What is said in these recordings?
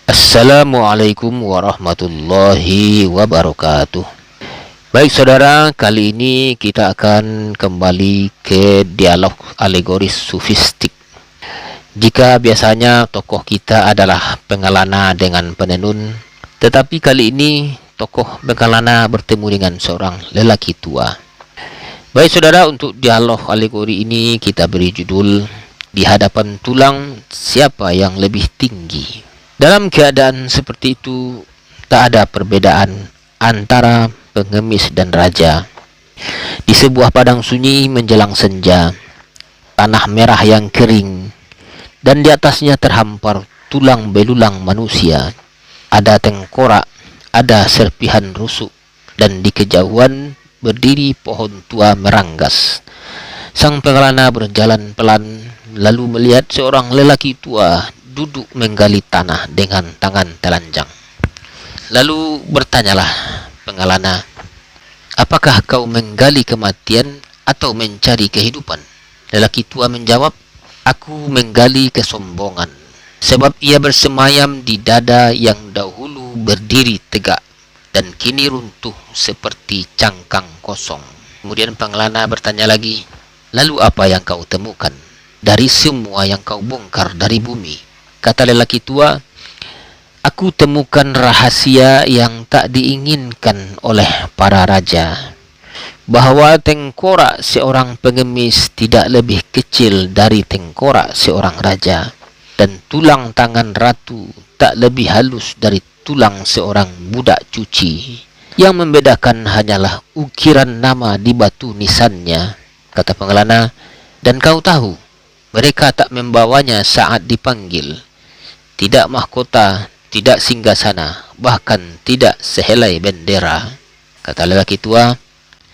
Assalamualaikum warahmatullahi wabarakatuh. Baik saudara, kali ini kita akan kembali ke dialog alegoris sufistik. Jika biasanya tokoh kita adalah Pengelana dengan Penenun, tetapi kali ini tokoh Pengelana bertemu dengan seorang lelaki tua. Baik saudara, untuk dialog alegori ini kita beri judul Di Hadapan Tulang Siapa yang Lebih Tinggi. Dalam keadaan seperti itu, tak ada perbedaan antara pengemis dan raja. Di sebuah padang sunyi menjelang senja, tanah merah yang kering, dan di atasnya terhampar tulang belulang manusia. Ada tengkorak, ada serpihan rusuk, dan di kejauhan berdiri pohon tua meranggas. Sang pengelana berjalan pelan, lalu melihat seorang lelaki tua duduk menggali tanah dengan tangan telanjang. Lalu bertanyalah pengelana, "Apakah kau menggali kematian atau mencari kehidupan?" Lelaki tua menjawab, "Aku menggali kesombongan, sebab ia bersemayam di dada yang dahulu berdiri tegak dan kini runtuh seperti cangkang kosong." Kemudian pengelana bertanya lagi, "Lalu apa yang kau temukan dari semua yang kau bongkar dari bumi?" Kata lelaki tua, "Aku temukan rahasia yang tak diinginkan oleh para raja, bahwa tengkorak seorang pengemis tidak lebih kecil dari tengkorak seorang raja, dan tulang tangan ratu tak lebih halus dari tulang seorang budak cuci. Yang membedakan hanyalah ukiran nama di batu nisannya." Kata pengelana, "Dan kau tahu, mereka tak membawanya saat dipanggil. Tidak mahkota, tidak singgasana, bahkan tidak sehelai bendera." Kata lelaki tua,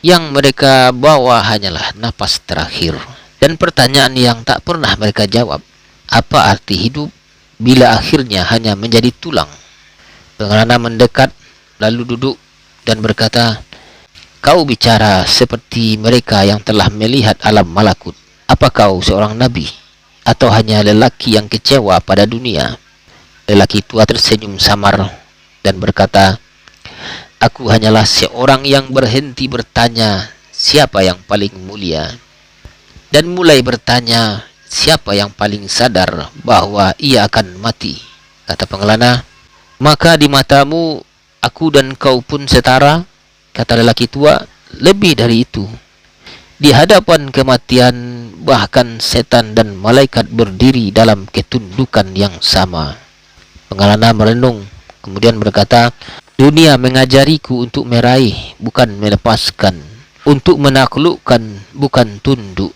"Yang mereka bawa hanyalah napas terakhir." Dan pertanyaan yang tak pernah mereka jawab, "Apa arti hidup bila akhirnya hanya menjadi tulang?" Pengelana mendekat, lalu duduk dan berkata, "Kau bicara seperti mereka yang telah melihat alam malakut. Apa kau seorang nabi, atau hanya lelaki yang kecewa pada dunia?" Lelaki tua tersenyum samar dan berkata, "Aku hanyalah seorang yang berhenti bertanya siapa yang paling mulia, dan mulai bertanya siapa yang paling sadar bahwa ia akan mati." Kata pengelana, "Maka di matamu aku dan kau pun setara?" Kata lelaki tua, "Lebih dari itu. Di hadapan kematian bahkan setan dan malaikat berdiri dalam ketundukan yang sama." Pengelana merenung, kemudian berkata, "Dunia mengajariku untuk meraih, bukan melepaskan, untuk menaklukkan, bukan tunduk.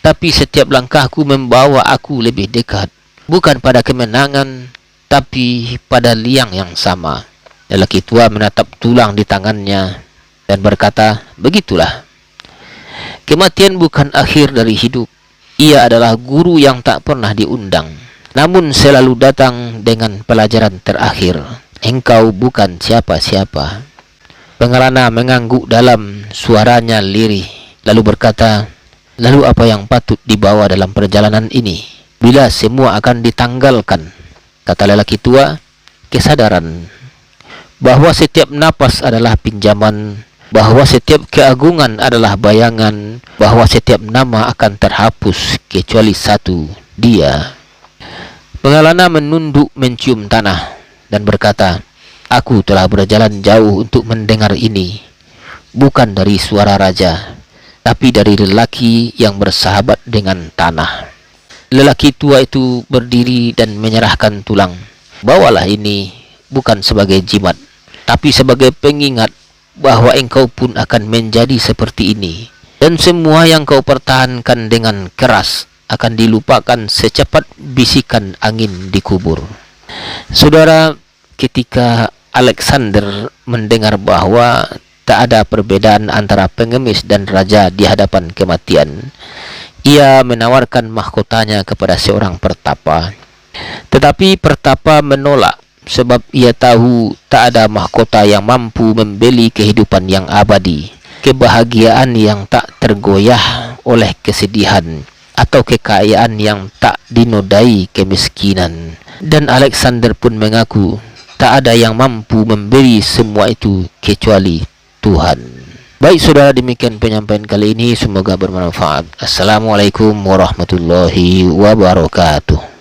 Tapi setiap langkahku membawa aku lebih dekat, bukan pada kemenangan, tapi pada liang yang sama." Lelaki tua menatap tulang di tangannya dan berkata, "Begitulah. Kematian bukan akhir dari hidup. Ia adalah guru yang tak pernah diundang, namun selalu datang dengan pelajaran terakhir. Engkau bukan siapa-siapa." Pengelana mengangguk dalam, suaranya lirih, lalu berkata, "Lalu apa yang patut dibawa dalam perjalanan ini, bila semua akan ditanggalkan?" Kata lelaki tua, "Kesadaran bahwa setiap napas adalah pinjaman, bahwa setiap keagungan adalah bayangan, bahwa setiap nama akan terhapus kecuali satu, dia." Pengelana menunduk mencium tanah dan berkata, "Aku telah berjalan jauh untuk mendengar ini, bukan dari suara raja, tapi dari lelaki yang bersahabat dengan tanah." Lelaki tua itu berdiri dan menyerahkan tulang. "Bawalah ini, bukan sebagai jimat, tapi sebagai pengingat bahwa engkau pun akan menjadi seperti ini, dan semua yang kau pertahankan dengan keras akan dilupakan secepat bisikan angin di kubur." Saudara, ketika Alexander mendengar bahwa tak ada perbedaan antara pengemis dan raja di hadapan kematian, ia menawarkan mahkotanya kepada seorang pertapa. Tetapi pertapa menolak, sebab ia tahu tak ada mahkota yang mampu membeli kehidupan yang abadi, kebahagiaan yang tak tergoyah oleh kesedihan, atau kekayaan yang tak dinodai kemiskinan. Dan Alexander pun mengaku tak ada yang mampu memberi semua itu kecuali Tuhan. Baik saudara, demikian penyampaian kali ini, semoga bermanfaat. Assalamualaikum warahmatullahi wabarakatuh.